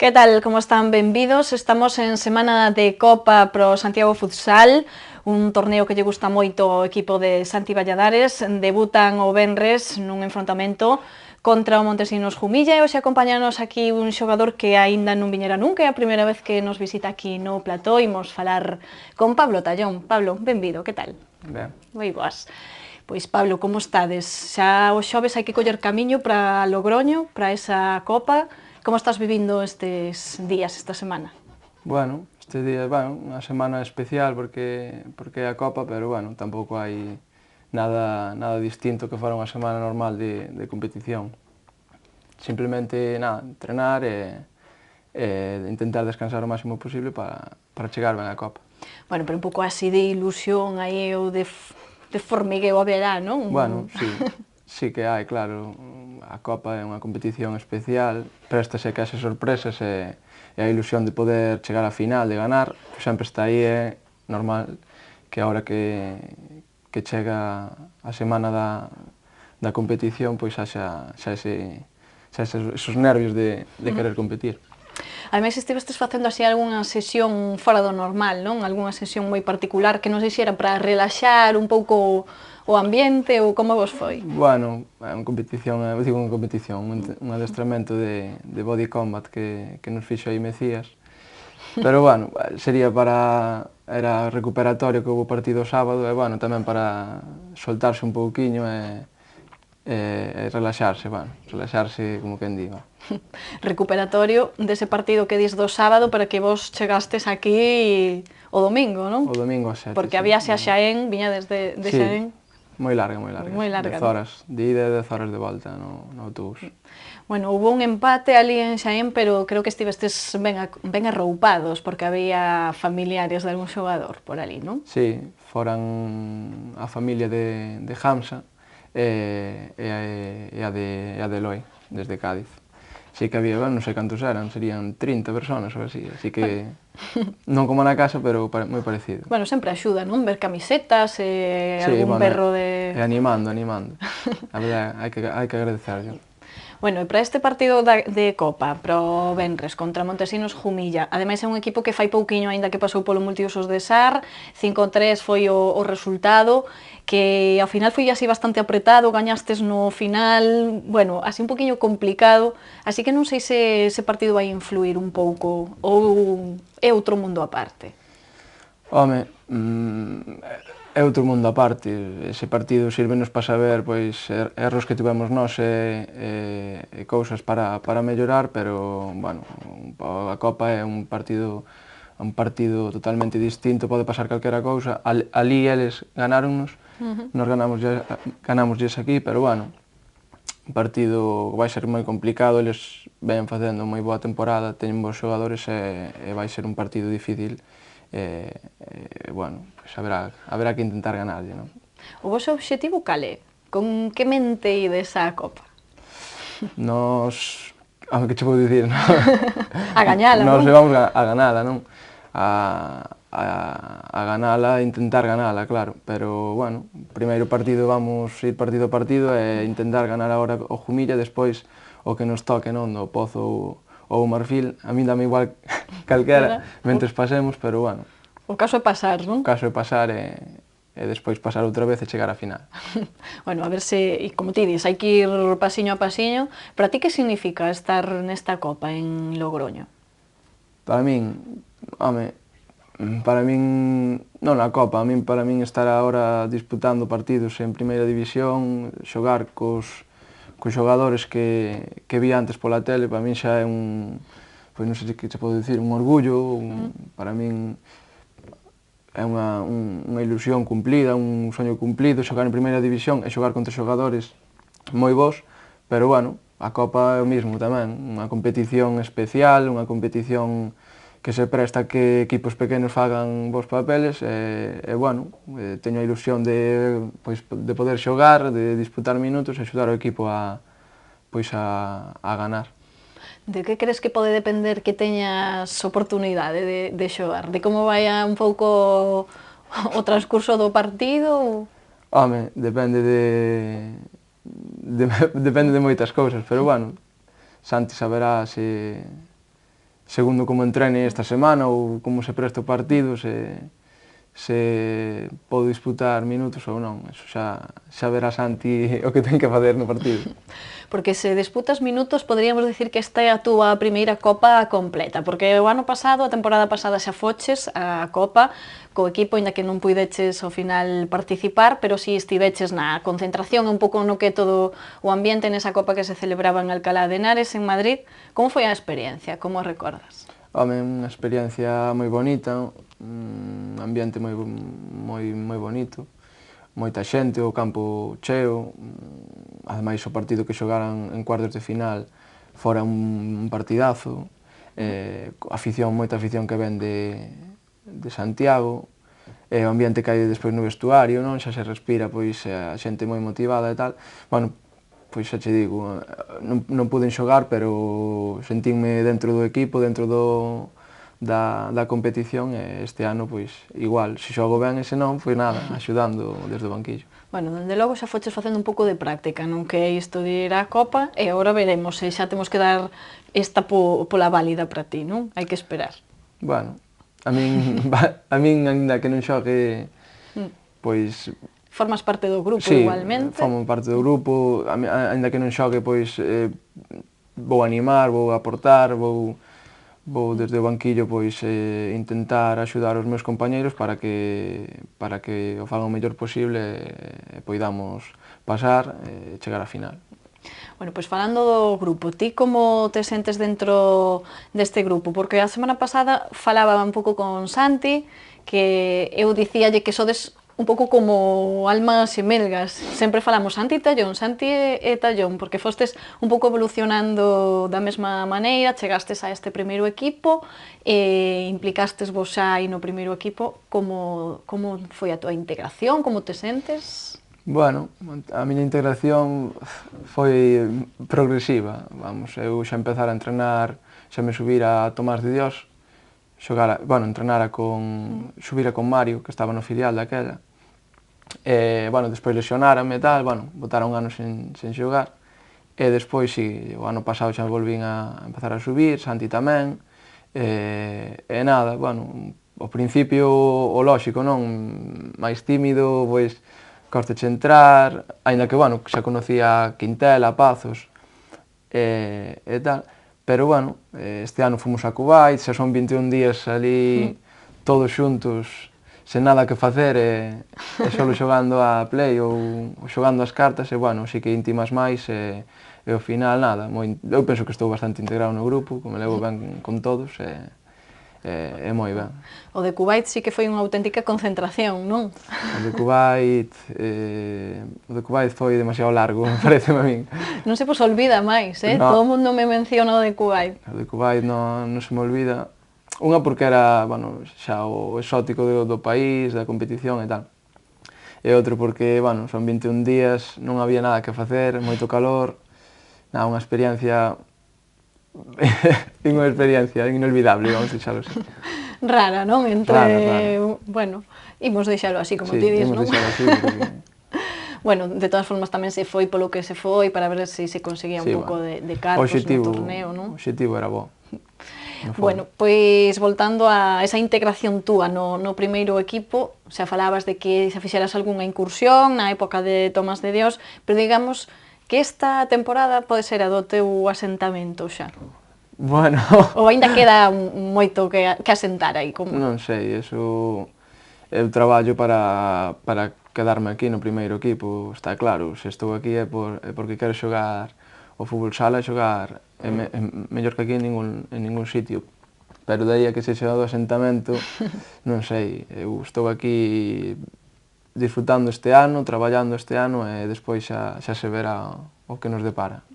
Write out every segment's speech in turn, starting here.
Que tal, como están? Benvidos. Estamos en semana de Copa pro Santiago Futsal, un torneo que lle gusta moito ao equipo de Santi Valladares. Debutan o venres nun enfrontamento contra o Montesinos Jumilla e hoxe acompañanos aquí un xogador que aínda non viñera nunca, é a primeira vez que nos visita aquí no plató. Imos falar con Pablo Tallón. Pablo, benvido, que tal? Ben. Moi boas. Pois, Pablo, como estades? Xa o xoves hai que coller camiño para Logroño, para esa Copa. Como estás vivindo estes días, esta semana? Bueno, este día, bueno, unha semana especial porque é a Copa, pero bueno, tampouco hai nada distinto que fora unha semana normal de competición. Simplemente, nada, entrenar e intentar descansar o máximo posible para chegar ben á Copa. Bueno, pero un pouco así de ilusión aí ou de formigueo haberá, non? Bueno, sí que hai, claro. A Copa é unha competición especial, préstase case sorpresas e a ilusión de poder chegar á final, de ganar, sempre está aí, é normal que agora que chega a semana da competición, pois xa esos nervios de querer competir. Ademais, estivestes facendo así algunha sesión fora do normal, non? Algunha sesión moi particular que non sei se era para relaxar un pouco o ambiente ou como vos foi? Bueno, é unha competición, un adestramento de body combat que nos fixo aí Mecías. Pero, bueno, era recuperatorio que houve partido o sábado e, bueno, tamén para soltarse un pouquiño e relaxarse, como quen diga. Recuperatorio dese partido que dis do sábado para que vos chegastes aquí o domingo, non? O domingo a 7, porque a viaxe a Xaén, viña desde Xaén. Moi larga. Moi larga, 10 horas de ida e 10 horas de volta no autobús. Bueno, hubo un empate ali en Xaén, pero creo que estivestes ben arroupados, porque había familiares de algún xogador por ali, non? Sí, foran a familia de Hamza e a de Eloi, desde Cádiz. Sí que había, non sei cantos eran, serían 30 personas ou así que non como na casa, pero moi parecido. Bueno, sempre axuda, non? Ver camisetas e algún berro de... E animando. A verdade, hai que agradecerlo. Bueno, e para este partido de Copa, pro venres, contra Montesinos Jumilla, ademais é un equipo que fai pouquiño aínda que pasou polo multiusos de SAR, 5-3 foi o resultado, que ao final foi así bastante apretado, gañastes no final, bueno, así un poquinho complicado, así que non sei se ese partido vai influir un pouco ou é outro mundo aparte. Home, é outro mundo aparte. Ese partido sirvenos para saber pois erros que tivemos nós e cousas para mellorar, pero, bueno, a Copa é un partido totalmente distinto, pode pasar calquera cousa. Ali eles ganáronnos, nos ganamosles aquí, pero, bueno, un partido vai ser moi complicado, eles ven facendo moi boa temporada, teñen bons xogadores e vai ser un partido difícil. Bueno, pues haberá que intentar ganarlle, non? O vosso obxectivo cal é? Con que mente ides á Copa? Nos... que che vou dicir, non? A gañala, non? Nos levamos a ganala, non? A ganala, intentar ganala, claro. Pero, bueno, primeiro partido vamos ir partido a partido e intentar ganar agora o Jumilla, despois o que nos toque, non? Do Pozo ou o Marfil, a min dame igual calquera, mentres pasemos, pero, bueno. O caso é pasar, non? O caso é pasar e despois pasar outra vez e chegar á final. Bueno, a ver se, como ti dis, hai que ir pasiño a pasiño. Para ti que significa estar nesta Copa en Logroño? Para min, non a Copa, para min estar agora disputando partidos en primeira división, xogar cos xogadores que vi antes pola tele, para min xa é pois non sei que che podo dicir, un orgullo, para min é unha ilusión cumplida, un soño cumplido, xogar en primeira división e xogar contra xogadores moi bons, pero, bueno, a Copa é o mismo tamén, unha competición especial, unha competición que se presta que equipos pequenos fagan bons papeles e, bueno, teño a ilusión de poder xogar, de disputar minutos e axudar o equipo a ganar. De que crees que pode depender que teñas oportunidade de xogar? De como vai un pouco o transcurso do partido? Home, depende de moitas cousas, pero, bueno, Santi saberá se segundo como entrene esta semana ou como se presta o partido, se podo disputar minutos ou non. Eso xa verá Santi o que ten que facer no partido. Porque se disputas minutos, poderíamos dicir que esta é a túa primeira Copa completa, porque o ano pasado, a temporada pasada xa foches a Copa co equipo, ainda que non puideches ao final participar, pero si estiveches na concentración, un pouco no que todo o ambiente nesa Copa que se celebraba en Alcalá de Henares, en Madrid. Como foi a experiencia? Como a recordas? Home, unha experiencia moi bonita, un ambiente moi bonito, moita xente, o campo cheo, ademais o partido que xogaran en cuartos de final fora un partidazo, moita afición que ven de Santiago, o ambiente que hai despois no vestuario, non? Xa se respira pois a xente moi motivada e tal. Bueno, pois xa che digo, non puden xogar, pero sentinme dentro do equipo, dentro da competición, e este ano, pois, igual, se xogo ben e se non, pois nada, axudando desde o banquillo. Bueno, dende logo xa foches facendo un pouco de práctica, non que é isto de ir á Copa, e agora veremos se xa temos que dar esta pola válida para ti, non? Hai que esperar. Bueno, a min, ainda que non xogue, pois... Formas parte do grupo igualmente. Sí, formo parte do grupo, ainda que non xogue, pois, vou animar, vou aportar, vou desde o banquillo pois intentar axudar os meus compañeiros para que o fagan o mellor posible e poidamos pasar e chegar á final. Bueno, pois falando do grupo, ti como te sentes dentro deste grupo? Porque a semana pasada falaba un pouco con Santi, que eu dicíalle que sodes un pouco como almas xemelgas. Sempre falamos Santi e Tallón, Santi e Tallón, porque fostes un pouco evolucionando da mesma maneira, chegastes a este primeiro equipo e implicastes vos xa aí no primeiro equipo. Como foi a tua integración? Como te sentes? Bueno, a miña integración foi progresiva, vamos, eu xa empezara a entrenar, xa me subira a Tomás de Dios, subira con Mario, que estaba no filial daquela, e, bueno, despois lesionárame e tal, bueno, botara un ano sen xogar, e despois, si, o ano pasado xa volvín a empezar a subir, Santi tamén, e nada, bueno, ao principio o lóxico, non, máis tímido, pois, costache entrar, aínda que, bueno, xa conocía a Quintela, a Pazos, e tal, pero, bueno, este ano fomos a Kuwait, xa son 21 días ali todos xuntos, sen nada que facer e só xogando a play ou xogando as cartas e, bueno, si que intimas máis e ao final, nada, eu penso que estou bastante integrado no grupo, que me levo ben con todos e moi ben. O de Kuwait sí que foi unha auténtica concentración, non? O de Kuwait foi demasiado largo, pareceme a min. Non se vos olvida máis, eh? Todo o mundo me menciona o de Kuwait. O de Kuwait non se me olvida. Unha porque era, bueno, xa o exótico do país, da competición e tal. E outro porque, bueno, son 21 días, non había nada que facer, moito calor, nada, unha experiencia inolvidable, vamos a deixalo así. Rara, non? Rara. Bueno, imos deixalo así, como ti dis, non? Sí, imos deixalo así, porque... Bueno, de todas formas tamén se foi polo que se foi para ver se conseguía un pouco de cartos no torneo, non? O obxectivo era bo. Bueno, pois voltando a esa integración túa no primeiro equipo, xa falabas de que xa fixeras algunha incursión na época de Tomás de Dios, pero digamos que esta temporada pode ser a do teu asentamento xa. Bueno... Ou aínda queda moito que asentar aí? Non sei, eso... Eu traballo para quedarme aquí no primeiro equipo, está claro. Se estou aquí é porque quero xogar o fútbol sala e xogar mellor que aquí en ningún sitio. Pero de aí a que se xa do asentamento, non sei, eu estou aquí disfrutando este ano, traballando este ano e despois xa se verá o que nos depara.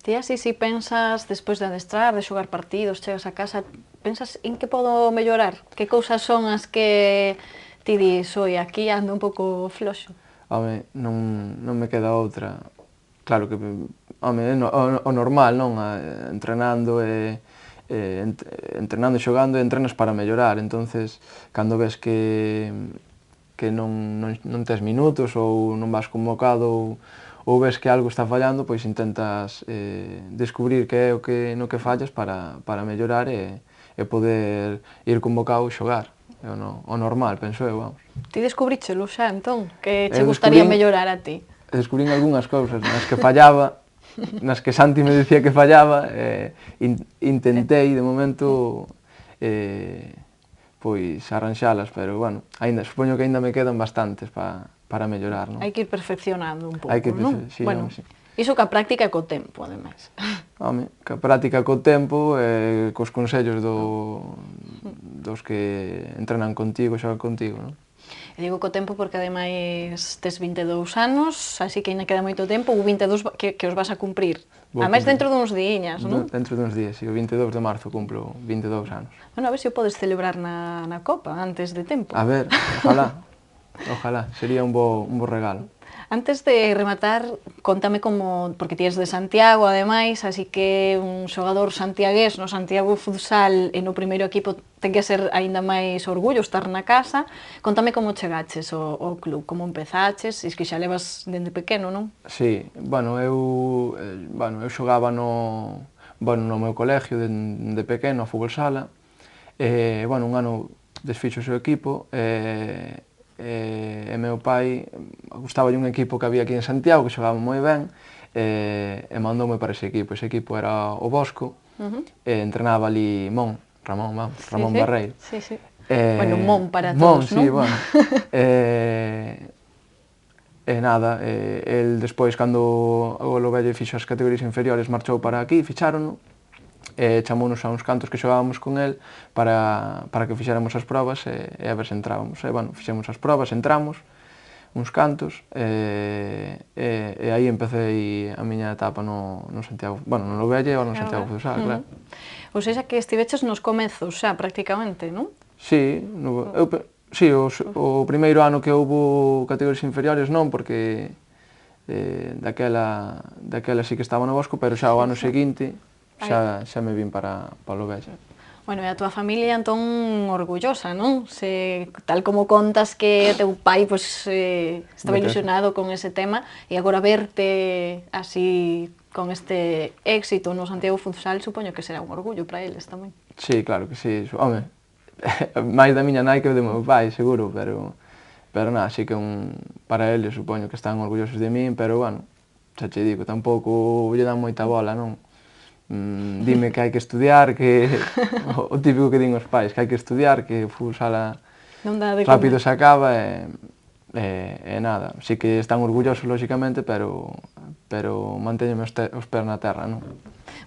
Ti así, si pensas, despois de adestrar, de xogar partidos, chegas a casa, pensas en que podo mellorar? Que cousas son as que ti dis, oi, aquí ando un pouco floxo? Home, non me queda outra. Claro que, home, o normal, non? Entrenando e xogando, entrenas para mellorar, entonces, cando ves que non tes minutos ou non vas convocado ou ves que algo está fallando, pois intentas descubrir que é no que fallas para mellorar e poder ir convocado e xogar. É o normal, penso eu, vamos. Ti descubríchelo xa, entón? Que che gustaría mellorar a ti? Descubrín algunhas cousas nas que fallaba, nas que Santi me dicía que fallaba, intentei, de momento, pois arranxalas, pero, bueno, supoño que aínda me quedan bastantes para mellorar, non? Hai que ir perfeccionando un pouco, non? Sí, Bueno, sí. iso que a práctica é co tempo, ademais. Home, que a práctica co tempo e cos consellos dos que entrenan contigo, xogan contigo, non? E digo co tempo porque ademais tes 22 anos, así que ainda queda moito tempo, ou 22 que os vas a cumprir. Ademais dentro duns diñas, non? Dentro duns días, o 22 de marzo cumplo 22 anos. Bueno, a ver se o podes celebrar na Copa antes de tempo. A ver, ojalá, sería un bo regalo. Antes de rematar, contame como, porque ti és de Santiago, ademais, así que un xogador santiagués no Santiago Futsal e no primeiro equipo ten que ser aínda máis orgullo estar na casa. Contame como chegaches ao club, como empezaches, e que xa levas dende pequeno, non? Sí, eu xogaba no meu colegio de pequeno, a fútbol sala, un ano desfixose o equipo, e meu pai gustaballe un equipo que había aquí en Santiago que xogaba moi ben e mandoume para ese equipo. Ese equipo era o Bosco e entrenaba ali Ramón Barreiro. Sí. Bueno, Mon para todos, non? Sí, bueno. E nada, el despois, cando o Lovello fixo as categorías inferiores, marchou para aquí, fichárono, e chamounos a uns cantos que xogábamos con el para que fixéramos as probas e a ver se entrábamos. E, bueno, fixemos as probas, entramos, uns cantos, e aí empecé a miña etapa no Santiago, no Lovello ou no Santiago Futsal, claro. Ou seja, que estiveches nos comezos xa, prácticamente, non? Sí, o primeiro ano que houbo categorías inferiores non, porque daquela sí que estaba no Bosco, pero xa o ano seguinte xa me vin para o Lovello. Bueno, e a túa familia, entón, orgullosa, non? Tal como contas que teu pai estaba ilusionado con ese tema, e agora verte así con este éxito no Santiago Futsal, supoño que será un orgullo para eles tamén. Sí, claro que sí. Home, máis da miña nai que do meu pai, seguro, pero nada, sí que para eles supoño que están orgullosos de min, pero, bueno, xa che digo, tampouco lle dan moita bola, non? Dime que hai que estudiar, que o típico que din os pais, que hai que estudiar, que o futsal rápido se acaba e nada. Sí que están orgullosos, lóxicamente, pero mantéñome os pés na terra, non?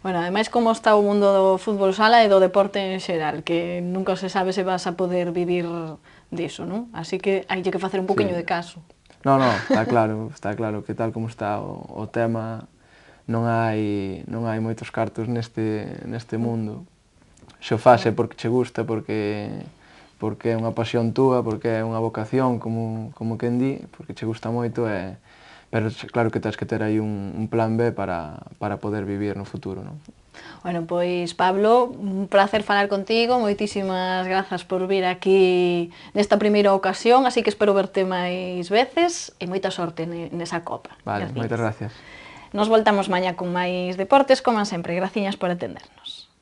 Bueno, ademais, como está o mundo do fútbol sala e do deporte en xeral, que nunca se sabe se vas a poder vivir diso, non? Así que hai que facer un poquinho de caso. Non, está claro que tal como está o tema, non hai moitos cartos neste mundo. Se o fase porque che gusta, porque é unha pasión túa, porque é unha vocación, como quen di, porque che gusta moito, pero claro que tens que ter aí un plan B para poder vivir no futuro, non? Bueno, pois, Pablo, un placer falar contigo, moitísimas grazas por vir aquí nesta primeira ocasión, así que espero verte máis veces e moita sorte nesa Copa. Vale, moitas gracias. Nos voltamos mañá con máis deportes, como sempre. Graciñas por atendernos.